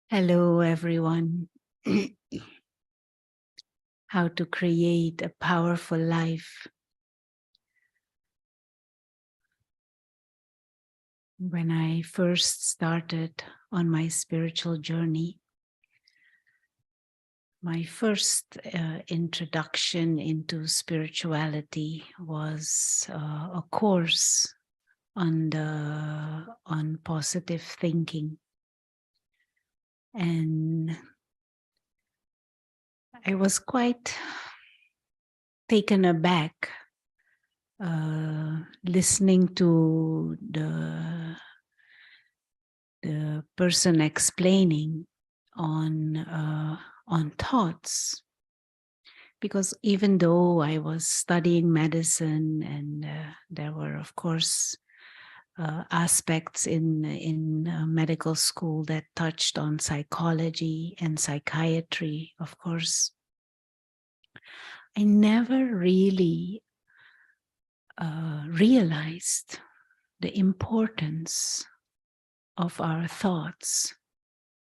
Hello, everyone. How to create a powerful life. When I first started on my spiritual journey, my first introduction into spirituality was a course on positive thinking. And I was quite taken aback listening to the person explaining on thoughts, because even though I was studying medicine and there were, of course, aspects in medical school that touched on psychology and psychiatry, of course, I never really realized the importance of our thoughts.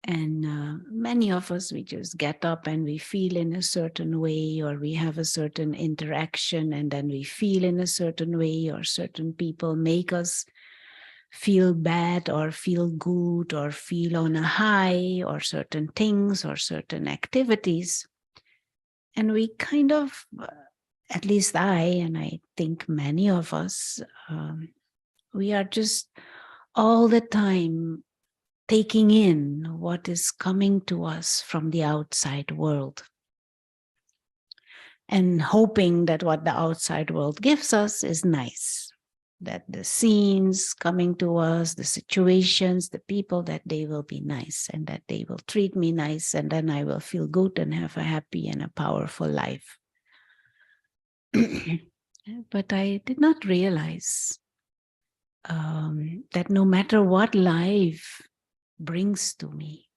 And many of us, we just get up and we feel in a certain way, or we have a certain interaction and then we feel in a certain way, or certain people make us feel bad or feel good or feel on a high, or certain things or certain activities. And we kind of, at least I, and I think many of us, we are just all the time taking in what is coming to us from the outside world and hoping that what the outside world gives us is nice, that the scenes coming to us, the situations, the people, that they will be nice and that they will treat me nice, and then I will feel good and have a happy and a powerful life. But I did not realize that no matter what life brings to me,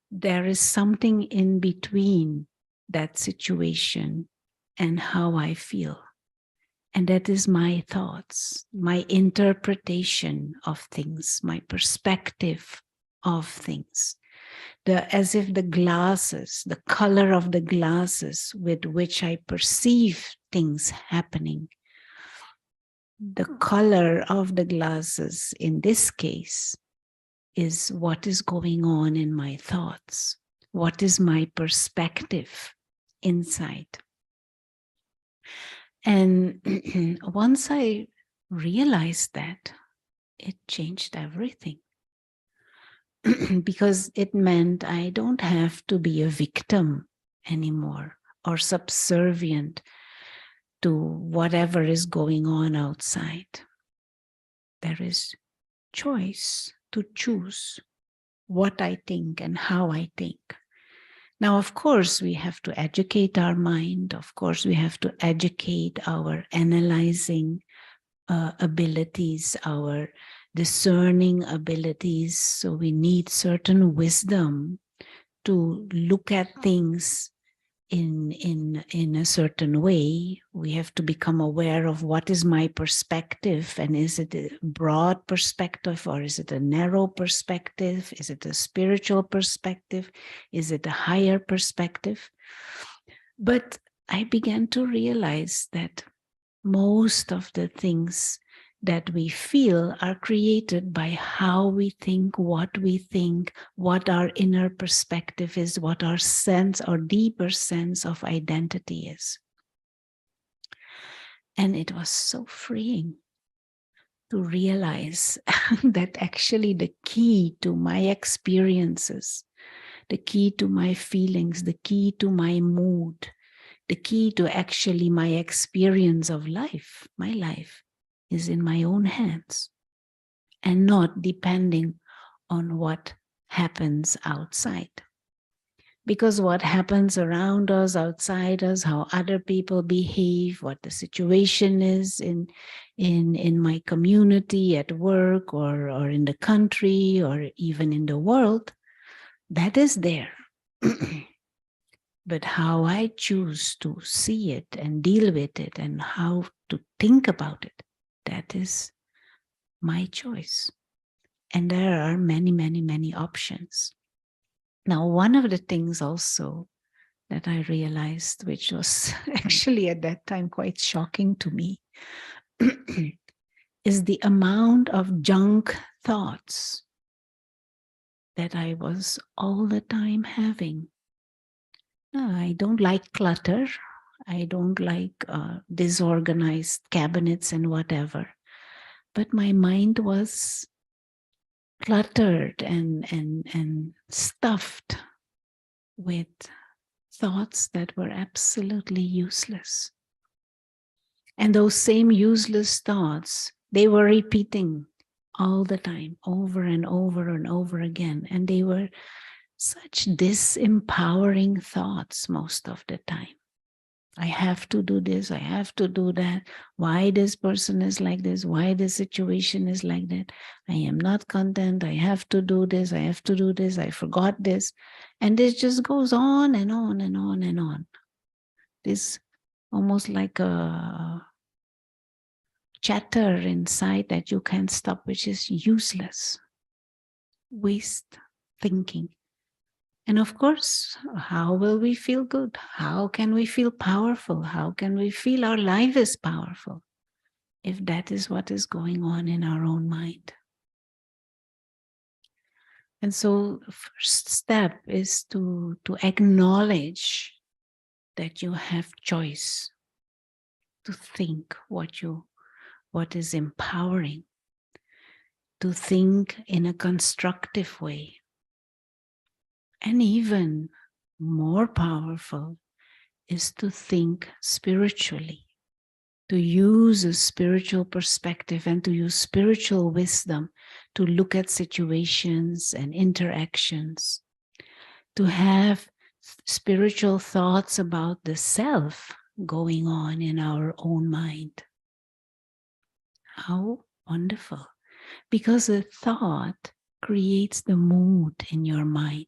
there is something in between that situation and how I feel. And that is my thoughts, my interpretation of things, my perspective of things. As if the glasses, the color of the glasses with which I perceive things happening, the color of the glasses in this case is what is going on in my thoughts. What is my perspective inside? And once I realized that, it changed everything. Because it meant I don't have to be a victim anymore or subservient to whatever is going on outside. There is choice to choose what I think and how I think. Now, of course, we have to educate our mind. Of course, we have to educate our analyzing abilities, our discerning abilities. So we need certain wisdom to look at things in a certain way. We have to become aware of what is my perspective, and is it a broad perspective or is it a narrow perspective? Is it a spiritual perspective? Is it a higher perspective? But I began to realize that most of the things that we feel are created by how we think, what our inner perspective is, what our sense or deeper sense of identity is. And it was so freeing to realize that actually the key to my experiences, the key to my feelings, the key to my mood, the key to actually my experience of life, my life, is in my own hands and not depending on what happens outside. Because what happens around us, outside us, how other people behave, what the situation is in my community, at work, or in the country, or even in the world, that is there. But how I choose to see it and deal with it and how to think about it, that is my choice. And there are many, many, many options. Now, one of the things also that I realized, which was actually at that time quite shocking to me, is the amount of junk thoughts that I was all the time having. I don't like clutter. I don't like disorganized cabinets and whatever. But my mind was cluttered and stuffed with thoughts that were absolutely useless. And those same useless thoughts, they were repeating all the time, over and over and over again. And they were such disempowering thoughts most of the time. I have to do this, I have to do that. Why this person is like this, why this situation is like that. I am not content, I have to do this, I have to do this, I forgot this. And this just goes on and on and on and on. This almost like a chatter inside that you can't stop, which is useless. Waste thinking. And of course, how will we feel good? How can we feel powerful? How can we feel our life is powerful if that is what is going on in our own mind? And so the first step is to acknowledge that you have choice to think what is empowering, to think in a constructive way. And even more powerful is to think spiritually, to use a spiritual perspective and to use spiritual wisdom to look at situations and interactions, to have spiritual thoughts about the self going on in our own mind. How wonderful. Because a thought creates the mood in your mind,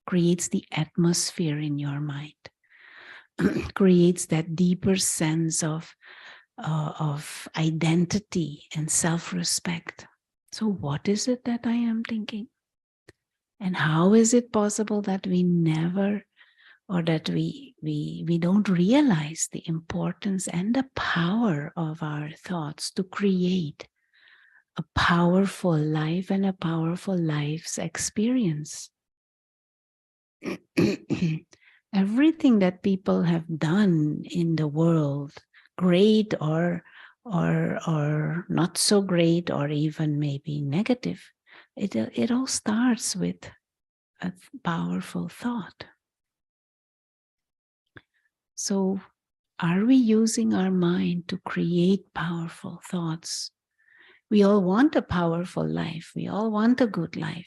creates the atmosphere in your mind, creates that deeper sense of identity and self-respect. So what is it that I am thinking? And how is it possible that we never, or that we don't realize the importance and the power of our thoughts to create a powerful life and a powerful life's experience? Everything that people have done in the world, great or not so great, or even maybe negative, it all starts with a powerful thought. So are we using our mind to create powerful thoughts? We all want a powerful life. We all want a good life.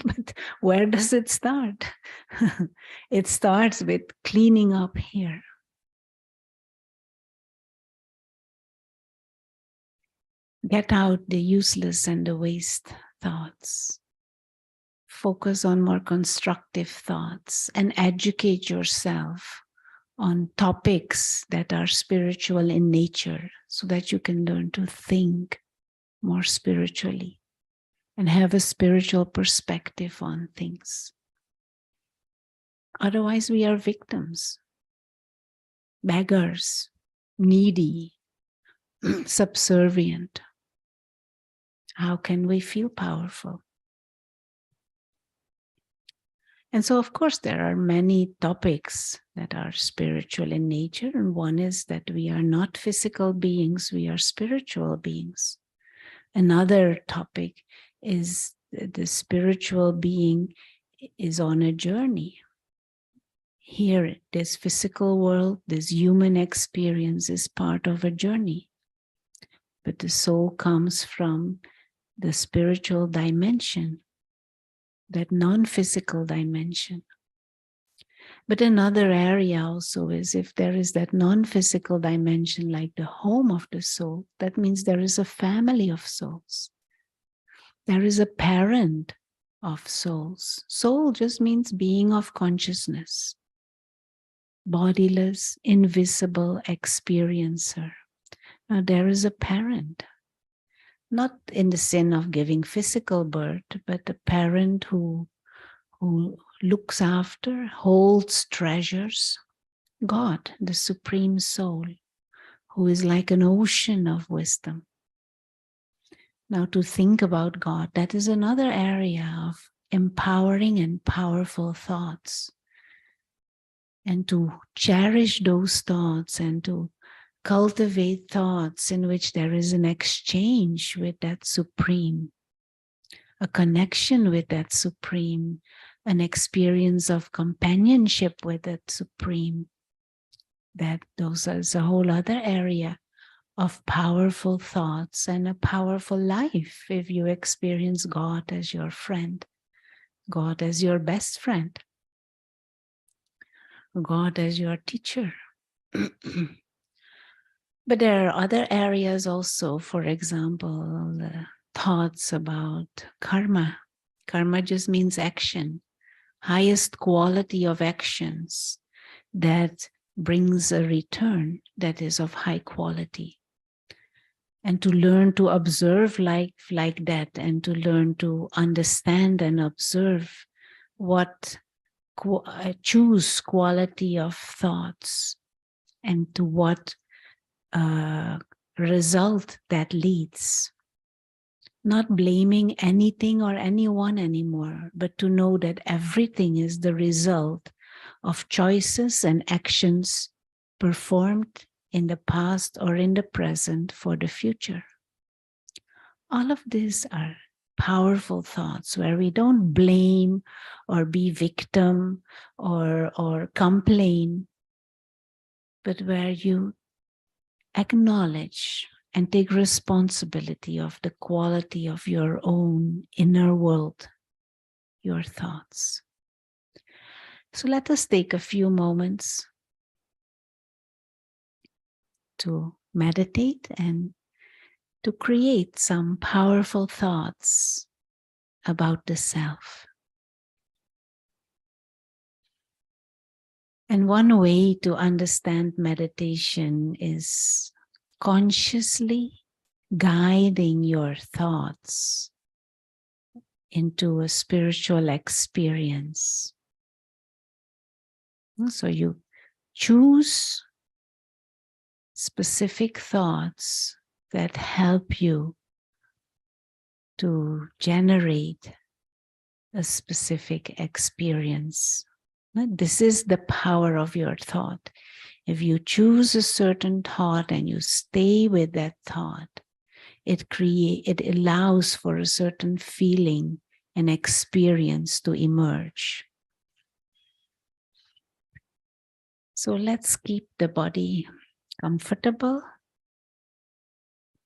But where does it start? It starts with cleaning up here. Get out the useless and the waste thoughts. Focus on more constructive thoughts and educate yourself on topics that are spiritual in nature so that you can learn to think more spiritually and have a spiritual perspective on things. Otherwise, we are victims, beggars, needy, subservient. How can we feel powerful? And so, of course, there are many topics that are spiritual in nature. And one is that we are not physical beings, we are spiritual beings. Another topic is the spiritual being is on a journey. Here, this physical world, this human experience is part of a journey. But the soul comes from the spiritual dimension, that non-physical dimension. But another area also is if there is that non-physical dimension, like the home of the soul, that means there is a family of souls. There is a parent of souls. Soul just means being of consciousness, bodiless, invisible experiencer. Now there is a parent. not in the sin of giving physical birth, but a parent who looks after, holds, treasures God, the Supreme Soul, who is like an ocean of wisdom. Now, to think about God, that is another area of empowering and powerful thoughts. And to cherish those thoughts and to cultivate thoughts in which there is an exchange with that Supreme, a connection with that Supreme, an experience of companionship with that Supreme. That those is a whole other area of powerful thoughts and a powerful life if you experience God as your friend, God as your best friend, God as your teacher. But there are other areas also, for example, the thoughts about karma. Karma just means action, highest quality of actions that brings a return that is of high quality. And to learn to observe life like that, and to learn to understand and observe what choose quality of thoughts and to what result that leads. Not blaming anything or anyone anymore, but to know that everything is the result of choices and actions performed in the past or in the present for the future. All of these are powerful thoughts where we don't blame or be victim or complain, but where you acknowledge and take responsibility of the quality of your own inner world, your thoughts. So let us take a few moments to meditate and to create some powerful thoughts about the self. And one way to understand meditation is consciously guiding your thoughts into a spiritual experience. So you choose specific thoughts that help you to generate a specific experience. This is the power of your thought. If you choose a certain thought and you stay with that thought, it allows for a certain feeling and experience to emerge. So let's keep the body comfortable.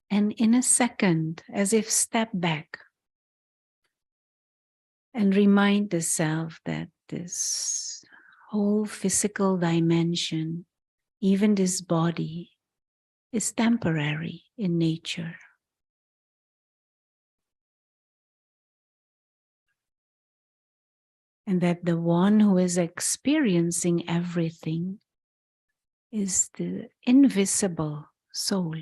And in a second, as if step back and remind the self that this whole physical dimension, even this body, is temporary in nature. And that the one who is experiencing everything is the invisible soul,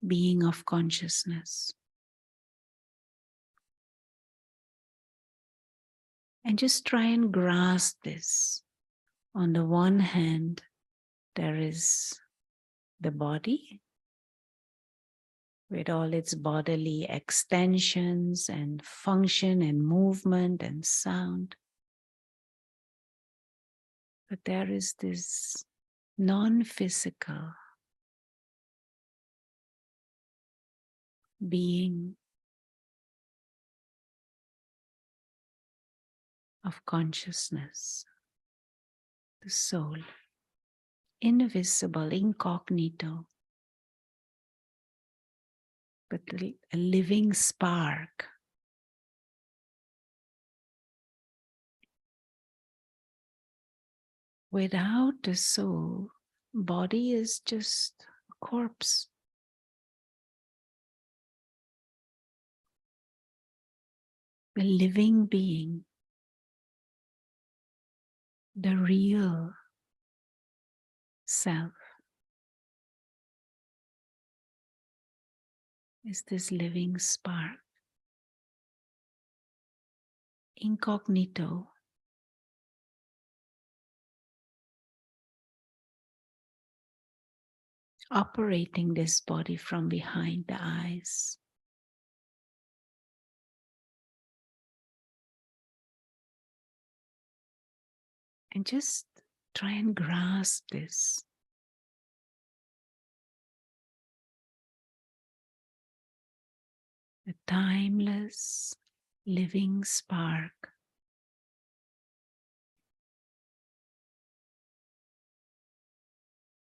being of consciousness. And just try and grasp this. On the one hand, there is the body with all its bodily extensions and function and movement and sound. But there is this non-physical being of consciousness, the soul, invisible, incognito, but a living spark. Without the soul, body is just a corpse. A living being, the real self. is this living spark, incognito, operating this body from behind the eyes. And just try and grasp this. A timeless, living spark.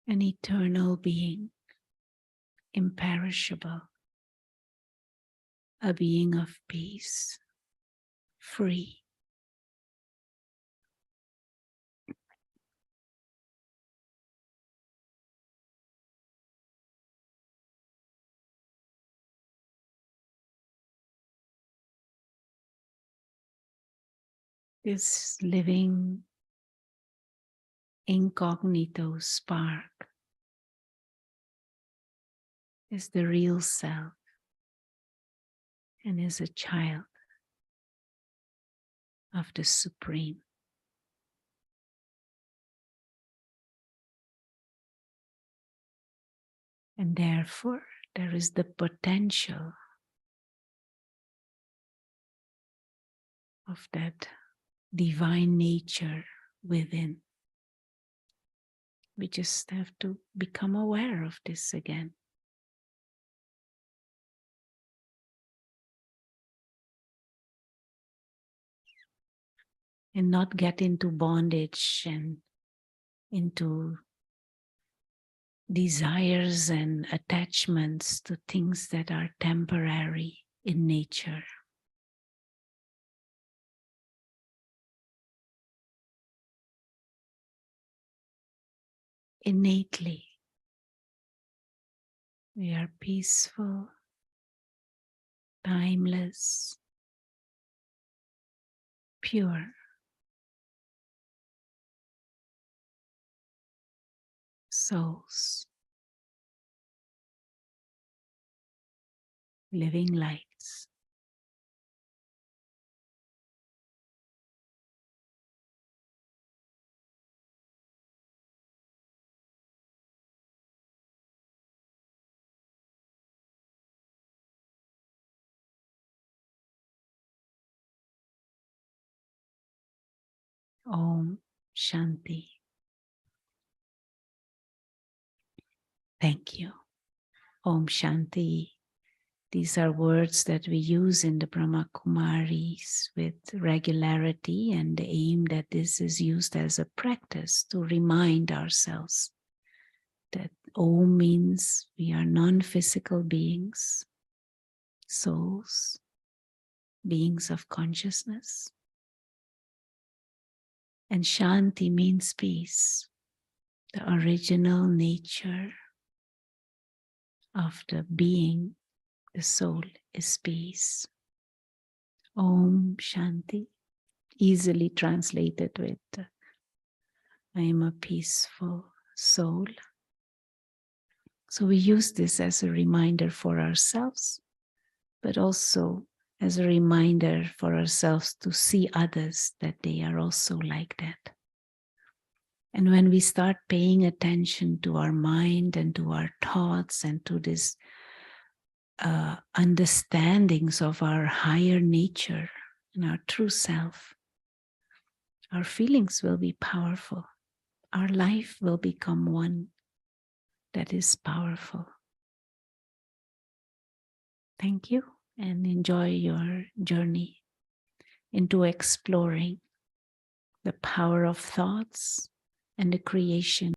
An eternal being, imperishable, a being of peace, free. This living incognito spark is the real self and is a child of the Supreme. And therefore, there is the potential of that divine nature within. We just have to become aware of this again. And not get into bondage and into desires and attachments to things that are temporary in nature. Innately, we are peaceful, timeless, pure. Souls, living lights. Om Shanti. Thank you. Om Shanti. These are words that we use in the Brahma Kumaris with regularity, and the aim that this is used as a practice to remind ourselves that Om means we are non-physical beings, souls, beings of consciousness. And Shanti means peace, the original nature of the being, the soul is peace. Om Shanti, easily translated with I am a peaceful soul. So we use this as a reminder for ourselves, but also as a reminder for ourselves to see others that they are also like that. And when we start paying attention to our mind and to our thoughts and to this understandings of our higher nature and our true self, our feelings will be powerful. Our life will become one that is powerful. Thank you, and enjoy your journey into exploring the power of thoughts and the creation